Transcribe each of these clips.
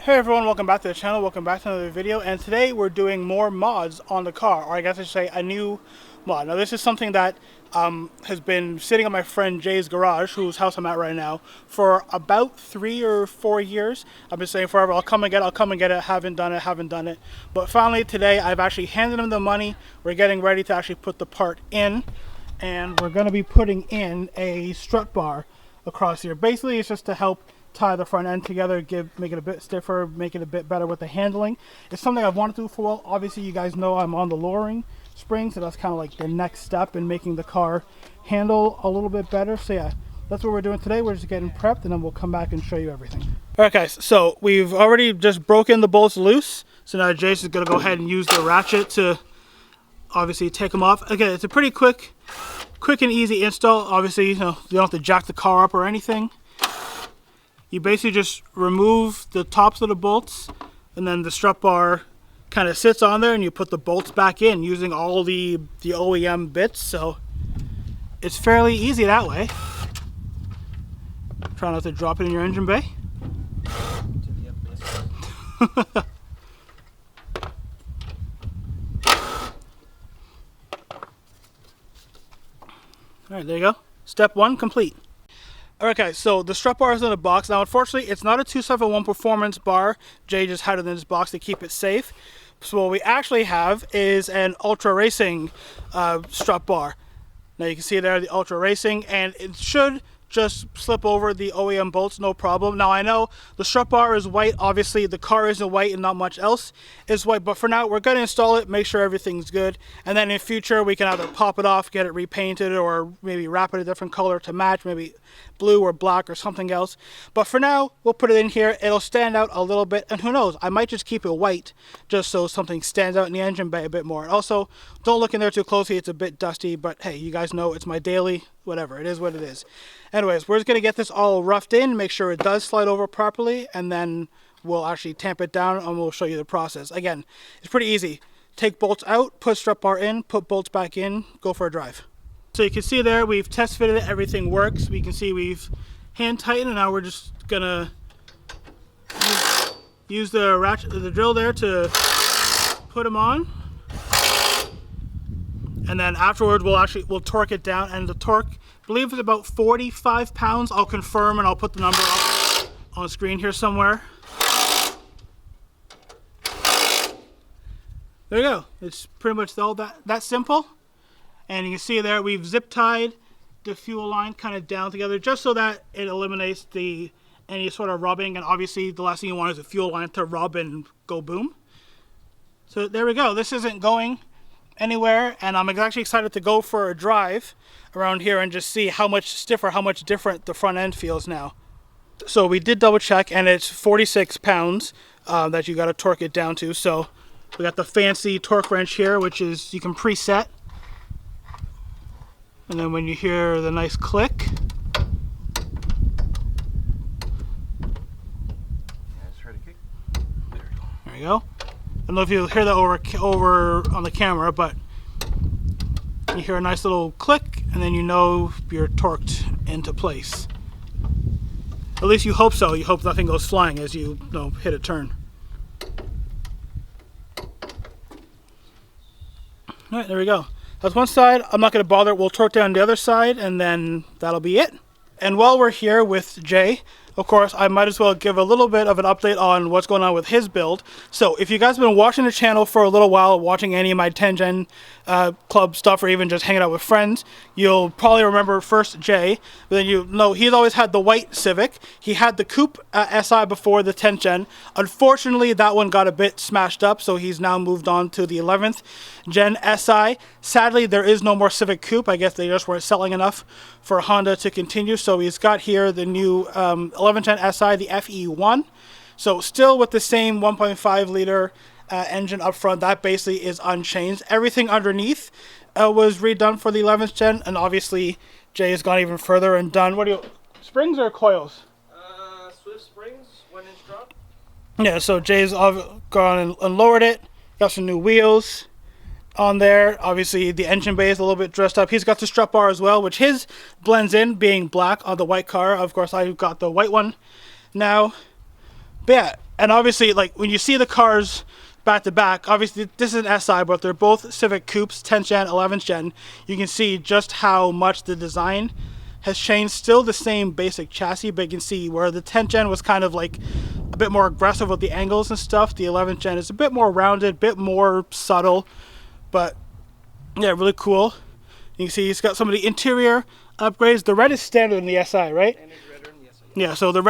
Hey everyone, welcome back to the channel, welcome back to another video, and today we're doing more mods on the car, or I guess I should say a new mod. Now this is something that has been sitting at my friend Jay's garage, whose house I'm at right now, for about 3 or 4 years. I've been saying forever, I'll come and get it, haven't done it. But finally today I've actually handed him the money. We're getting ready to actually put the part in, and we're going to be putting in a strut bar across here. Basically it's just to help tie the front end together, make it a bit stiffer, make it a bit better with the handling. It's something I've wanted to do for a while. Obviously you guys know I'm on the lowering spring, so that's kind of like the next step in making the car handle a little bit better. So yeah, that's what we're doing today. We're just getting prepped and then we'll come back and show you everything. Alright guys, so we've already just broken the bolts loose, so now Jace is going to go ahead and use the ratchet to obviously take them off. Again, it's a pretty quick and easy install. Obviously, you don't have to jack the car up or anything. You basically just remove the tops of the bolts, and then the strut bar kind of sits on there, and you put the bolts back in using all the OEM bits. So it's fairly easy that way. Try not to drop it in your engine bay. Alright, there you go. Step 1 complete. Okay, so the strut bar is in the box. Now, unfortunately, it's not a 271 performance bar. Jay just had it in his box to keep it safe. So what we actually have is an Ultra Racing strut bar. Now you can see there the Ultra Racing, and it should just slip over the OEM bolts, no problem. Now I know the strut bar is white. Obviously the car isn't white and not much else is white, but for now we're going to install it, make sure everything's good, and then in future we can either pop it off, get it repainted, or maybe wrap it a different color to match, maybe blue or black or something else. But for now we'll put it in here. It'll stand out a little bit, and who knows, I might just keep it white just so something stands out in the engine bay a bit more. And also, don't look in there too closely, it's a bit dusty, but hey, you guys know it's my daily, whatever, it is what it is. Anyways, we're just going to get this all roughed in, make sure it does slide over properly, and then we'll actually tamp it down and we'll show you the process. Again, it's pretty easy. Take bolts out, put strut bar in, put bolts back in, go for a drive. So you can see there, we've test fitted it, everything works. We can see we've hand tightened, and now we're just going to use the ratchet, the drill there to put them on. And then afterwards we'll torque it down, and the torque, I believe, is about 45 pounds. I'll confirm and I'll put the number up on the screen here somewhere. There you go. It's pretty much all that simple. And you can see there we've zip tied the fuel line kind of down together just so that it eliminates any sort of rubbing, and obviously the last thing you want is a fuel line to rub and go boom. So there we go. This isn't going anywhere, and I'm actually excited to go for a drive around here and just see how much stiffer, how much different the front end feels now. So we did double check, and it's 46 pounds that you got to torque it down to. So we got the fancy torque wrench here, which is you can preset, and then when you hear the nice click, there you go. I don't know if you'll hear that over on the camera, but you hear a nice little click, and then you know you're torqued into place. At least you hope so. You hope nothing goes flying as you hit a turn. Alright, there we go. That's one side. I'm not going to bother. We'll torque down the other side, and then that'll be it. And while we're here with Jay, of course, I might as well give a little bit of an update on what's going on with his build. So if you guys have been watching the channel for a little while, watching any of my 10 Gen club stuff, or even just hanging out with friends, you'll probably remember first Jay. But then you know he's always had the white Civic. He had the Coupe SI before the 10th Gen. Unfortunately, that one got a bit smashed up, so he's now moved on to the 11th Gen SI. Sadly, there is no more Civic Coupe. I guess they just weren't selling enough for Honda to continue. So he's got here the new 11th Gen SI, the FE1. So still with the same 1.5 liter engine up front. That basically is unchanged. Everything underneath was redone for the 11th Gen, and obviously Jay has gone even further and done, what do you, springs or coils? Swift springs, 1-inch drop. Yeah, so Jay's gone and lowered it, got some new wheels on there. Obviously the engine bay is a little bit dressed up. He's got the strut bar as well, which his blends in being black on the white car. Of course I've got the white one now. But yeah, and obviously, like when you see the cars back to back, obviously this is an SI, but they're both Civic coupes, 10th gen, 11th gen. You can see just how much the design has changed. Still the same basic chassis, but you can see where the 10th gen was kind of like a bit more aggressive with the angles and stuff. The 11th gen is a bit more rounded, a bit more subtle, but yeah, really cool. You can see it's got some of the interior upgrades. The red is standard in the SI, right? Yeah, so the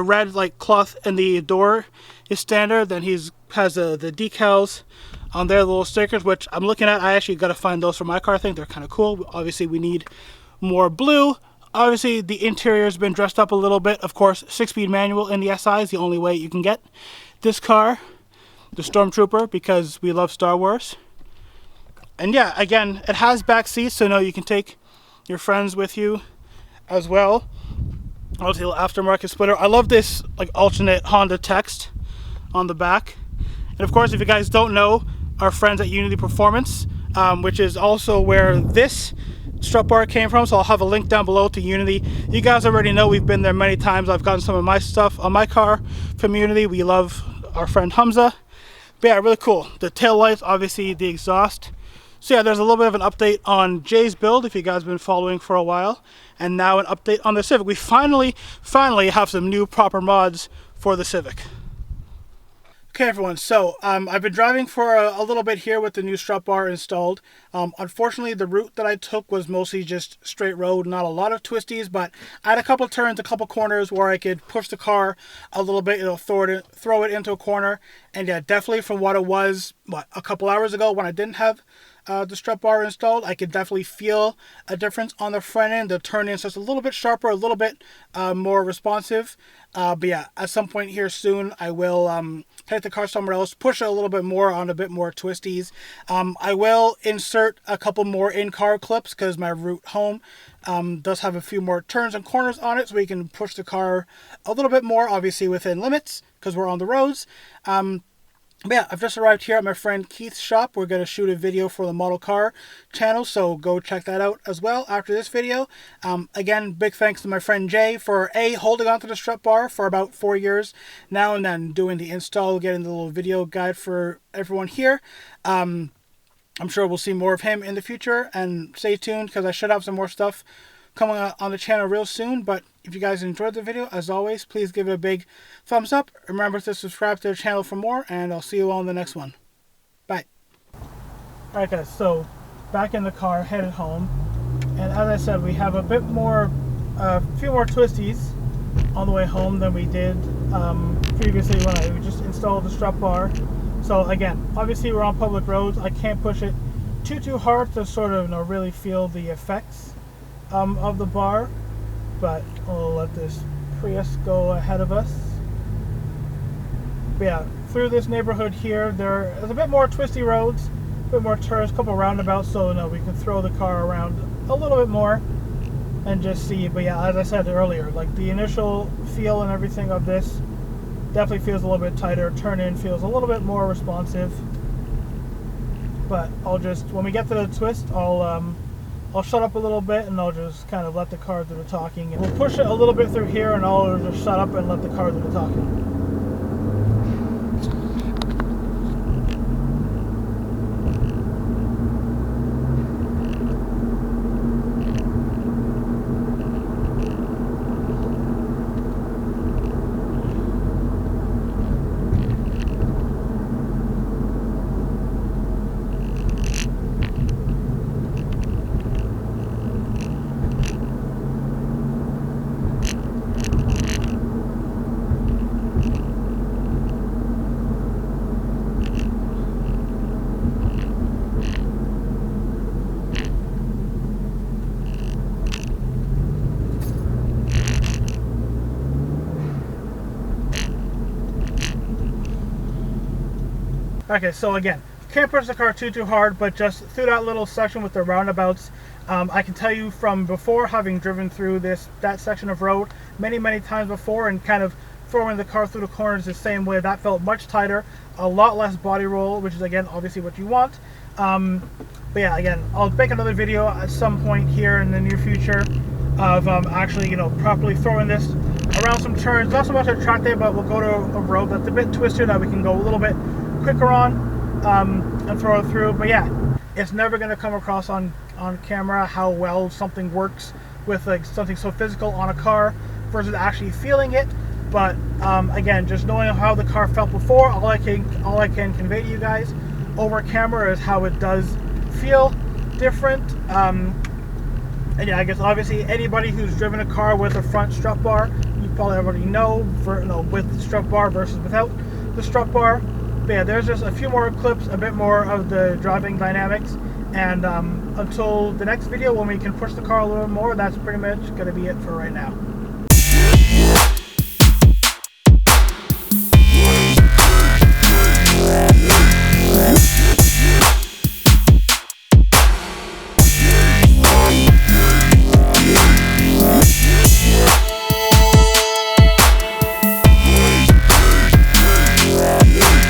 red like cloth in the door is standard. Then has the decals on there, the little stickers, which I'm looking at. I actually got to find those for my car. I think they're kind of cool. Obviously, we need more blue. Obviously, the interior has been dressed up a little bit. Of course, 6-speed manual in the SI is the only way you can get this car, the Stormtrooper, because we love Star Wars. And yeah, again, it has back seats, so you can take your friends with you as well. Obviously, aftermarket splitter. I love this like alternate Honda text on the back. And of course, if you guys don't know, our friends at Unity Performance, which is also where this strut bar came from, so I'll have a link down below to Unity. You guys already know we've been there many times. I've gotten some of my stuff on my car from Unity. We love our friend Hamza. But yeah, really cool. The tail lights, obviously the exhaust. So yeah, there's a little bit of an update on Jay's build, if you guys have been following for a while, and now an update on the Civic. We finally have some new proper mods for the Civic. Okay everyone, so I've been driving for a little bit here with the new strut bar installed. Unfortunately, the route that I took was mostly just straight road, not a lot of twisties, but I had a couple turns, a couple corners where I could push the car a little bit, throw it into a corner, and yeah, definitely from what it was, a couple hours ago when I didn't have the strut bar installed, I could definitely feel a difference on the front end. The turn in's just a little bit sharper, a little bit more responsive. But yeah, at some point here soon, I will take the car somewhere else, push it a little bit more on a bit more twisties. I will insert a couple more in-car clips because my route home does have a few more turns and corners on it, so we can push the car a little bit more, obviously within limits because we're on the roads. But yeah, I've just arrived here at my friend Keith's shop. We're going to shoot a video for the Model Car channel, so go check that out as well after this video. Again, big thanks to my friend Jay for holding on to the strut bar for about 4 years now, and then doing the install, getting the little video guide for everyone here. I'm sure we'll see more of him in the future, and stay tuned because I should have some more stuff coming on the channel real soon. But if you guys enjoyed the video, as always, please give it a big thumbs up. Remember to subscribe to the channel for more, and I'll see you all in the next one. Bye. Alright guys, so back in the car, headed home, and as I said, we have a few more twisties on the way home than we did previously when I just installed the strut bar. So again, obviously we're on public roads. I can't push it too hard to sort of really feel the effects of the bar, but I'll let this Prius go ahead of us. But yeah, through this neighborhood here, there's a bit more twisty roads, a bit more turns, a couple roundabouts, so we can throw the car around a little bit more and just see. But yeah, as I said earlier, like the initial feel and everything of this definitely feels a little bit tighter. Turn in feels a little bit more responsive. But I'll just, when we get to the twist, I'll shut up a little bit and I'll just kind of let the car do the talking. And we'll push it a little bit through here and I'll just shut up and let the car do the talking. Okay, so again, can't push the car too hard, but just through that little section with the roundabouts, I can tell you from before, having driven through that section of road many times before and kind of throwing the car through the corners the same way, that felt much tighter, a lot less body roll, which is again obviously what you want. But yeah, again, I'll make another video at some point here in the near future of actually properly throwing this around some turns, not so much a track day, but we'll go to a road that's a bit twisted that we can go a little bit quicker on and throw it through. But yeah, it's never going to come across on camera how well something works with like something so physical on a car versus actually feeling it. But again, just knowing how the car felt before, all I can convey to you guys over camera is how it does feel different. And yeah, I guess obviously anybody who's driven a car with a front strut bar, you probably already know, with the strut bar versus without the strut bar. But yeah, there's just a few more clips, a bit more of the driving dynamics, and until the next video when we can push the car a little more, that's pretty much going to be it for right now.